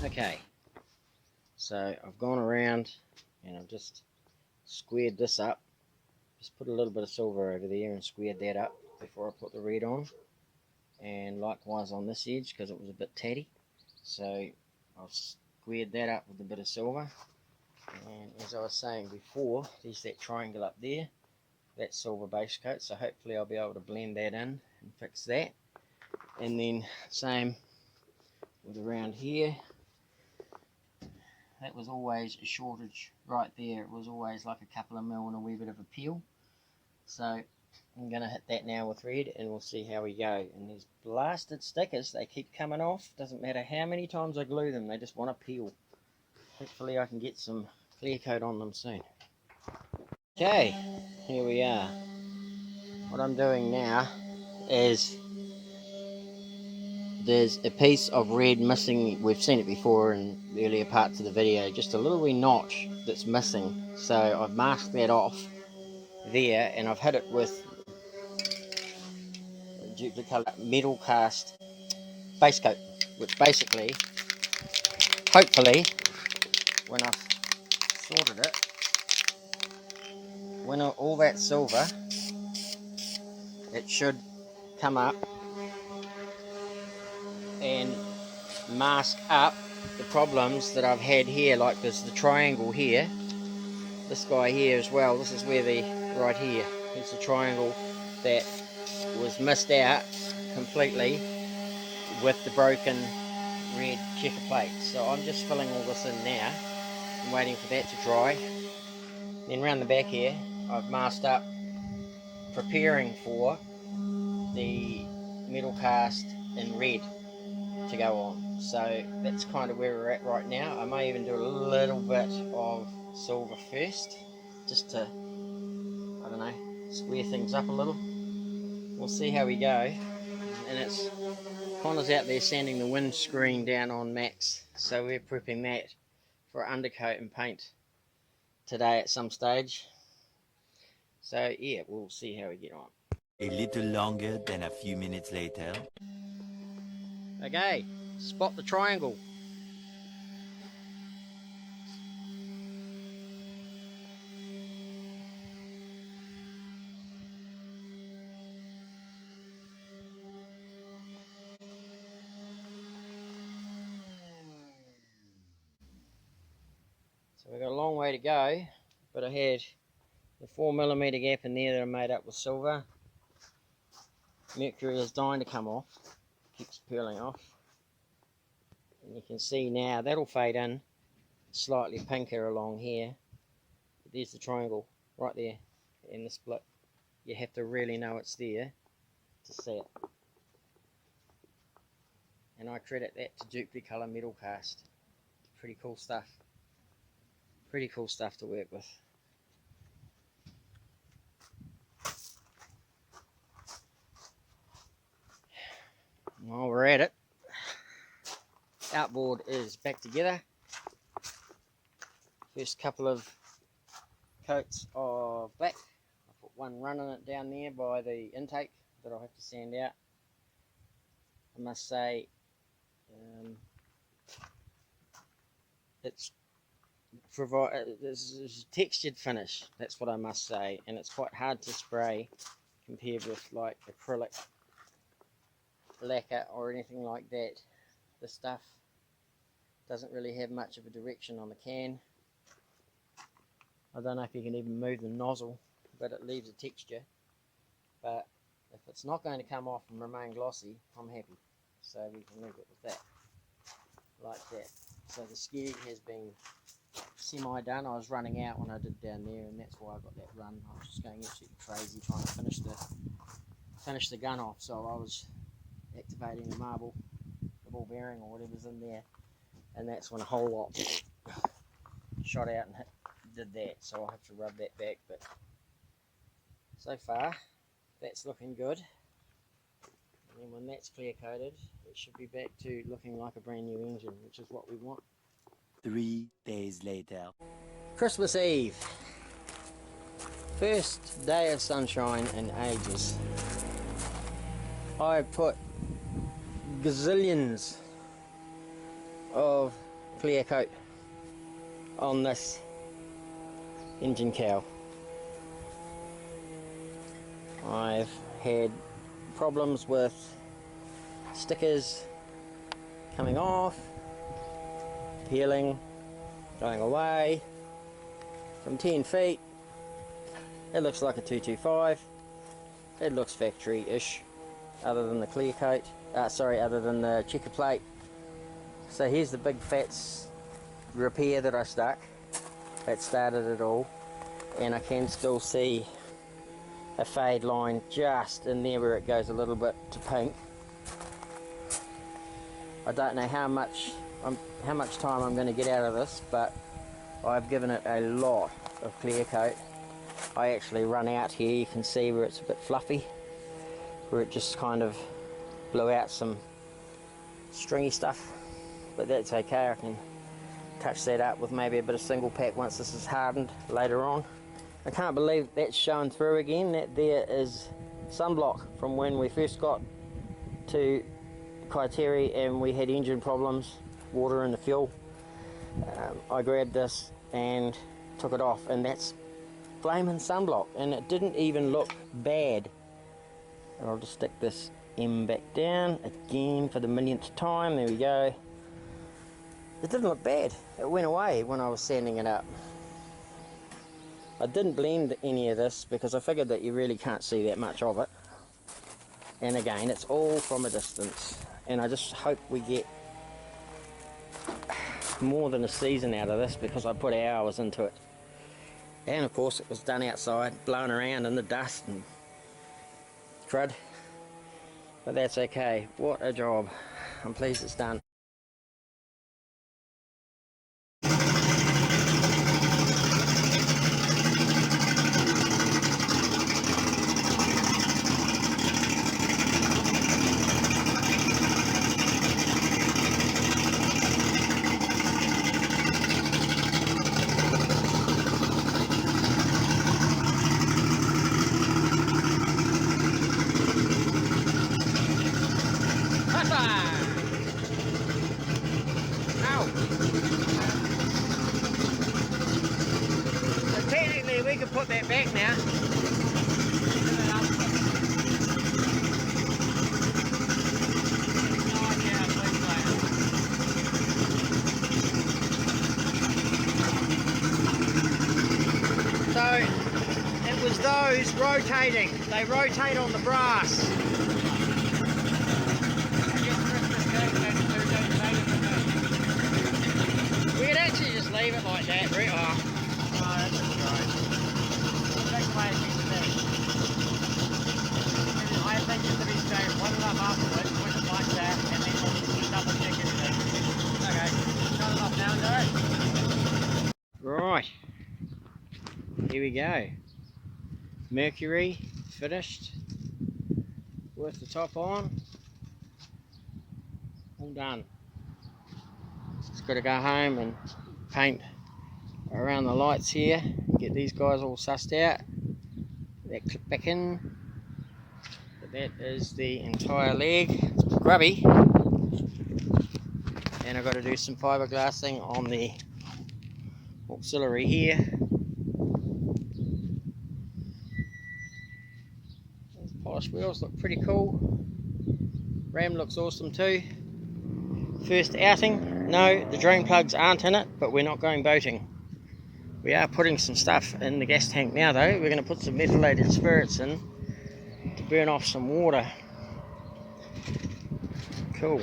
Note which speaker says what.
Speaker 1: Okay, so I've gone around and I've just squared this up. Just put a little bit of silver over there and squared that up before I put the red on. And likewise on this edge because it was a bit tatty. So I've squared that up with a bit of silver. And as I was saying before, there's that triangle up there. That's silver base coat. So hopefully I'll be able to blend that in and fix that. And then same with around here. That was always a shortage right there. It was always like a couple of mil and a wee bit of a peel. So I'm going to hit that now with red and we'll see how we go. And these blasted stickers, they keep coming off. Doesn't matter how many times I glue them, they just want to peel. Hopefully I can get some clear coat on them soon. Okay, here we are. What I'm doing now is there's a piece of red missing. We've seen it before in earlier parts of the video, just a little wee notch that's missing. So I've masked that off there and I've hit it with duplicate metal cast base coat, which basically, hopefully, when I've sorted it, when all that silver, it should come up and mask up the problems that I've had here. Like there's the triangle here, this guy here as well. This is where right here, it's the triangle that was missed out completely with the broken red checker plate. So I'm just filling all this in now and waiting for that to dry. Then round the back here I've masked up, preparing for the metal cast in red to go on. So that's kind of where we're at right now. I may even do a little bit of silver first, just to, I don't know, square things up a little. We'll see how we go. And it's Connor's out there sanding the windscreen down on Max, so we're prepping that for undercoat and paint today at some stage. So yeah, we'll see how we get on.
Speaker 2: A little longer than a few minutes later.
Speaker 1: Okay, spot the triangle. So we've got a long way to go, but I had the 4mm gap in there that I made up with silver. Mercury is dying to come off, keeps peeling off. And you can see now that'll fade in slightly pinker along here. But there's the triangle right there in the split. You have to really know it's there to see it. And I credit that to Duplicolour metal cast. Pretty cool stuff. Pretty cool stuff to work with. While we're at it, outboard is back together. First couple of coats of black. I put one running it down there by the intake that I'll have to sand out. I must say it's textured finish, that's what I must say, and it's quite hard to spray compared with like acrylic lacquer or anything like that. This stuff doesn't really have much of a direction on the can. I don't know if you can even move the nozzle, but it leaves a texture. But if it's not going to come off and remain glossy, I'm happy. So we can leave it with that, like that. So the skeg has been semi-done. I was running out when I did down there, and that's why I got that run. I was just going absolutely crazy trying to finish the gun off. So I was activating the marble, the ball bearing or whatever's in there, and that's when a whole lot shot out and did that. So I'll have to rub that back, but so far that's looking good. And then when that's clear coated, it should be back to looking like a brand new engine, which is what we want.
Speaker 2: 3 days later.
Speaker 1: Christmas Eve. First day of sunshine in ages. I put gazillions of clear coat on this engine cowl. I've had problems with stickers coming off, peeling, going away from 10 feet. It looks like a 225. It looks factory-ish, other than the clear coat, other than the checker plate. So here's the big fats repair that I stuck, that started it all, and I can still see a fade line just in there where it goes a little bit to pink. I don't know how much time I'm going to get out of this, but I've given it a lot of clear coat. I actually run out here, you can see where it's a bit fluffy, where it just kind of blew out some stringy stuff, but that's okay. I can touch that up with maybe a bit of single pack once this is hardened later on. I can't believe that's showing through again. That there is sunblock from when we first got to KIWI and we had engine problems, water in the fuel. I grabbed this and took it off, and that's flaming sunblock, and it didn't even look bad. And I'll just stick this M back down again for the millionth time. There we go. It didn't look bad. It went away when I was sanding it up. I didn't blend any of this because I figured that you really can't see that much of it. And again, it's all from a distance. And I just hope we get more than a season out of this, because I put hours into it. And of course it was done outside, blown around in the dust and crud. But that's okay. What a job. I'm pleased it's done. We can put that back now. So it was those rotating. They rotate on the brass. We could actually just leave it like that, right? Oh. No, that's right. I think it's to be safe, run it up afterwards, push it like that, and then we'll double check everything. Okay, shut it off now, Joe. Right, here we go. Mercury finished with the top on. All done. Just got to go home and paint around the lights here, get these guys all sussed out. That clip back in. But that is the entire leg. It's grubby, and I've got to do some fiberglassing on the auxiliary here. Those polished wheels look pretty cool. Ram looks awesome too. First outing. No, the drain plugs aren't in it, but we're not going boating. We are putting some stuff in the gas tank now though. We're going to put some methylated spirits in to burn off some water. Cool.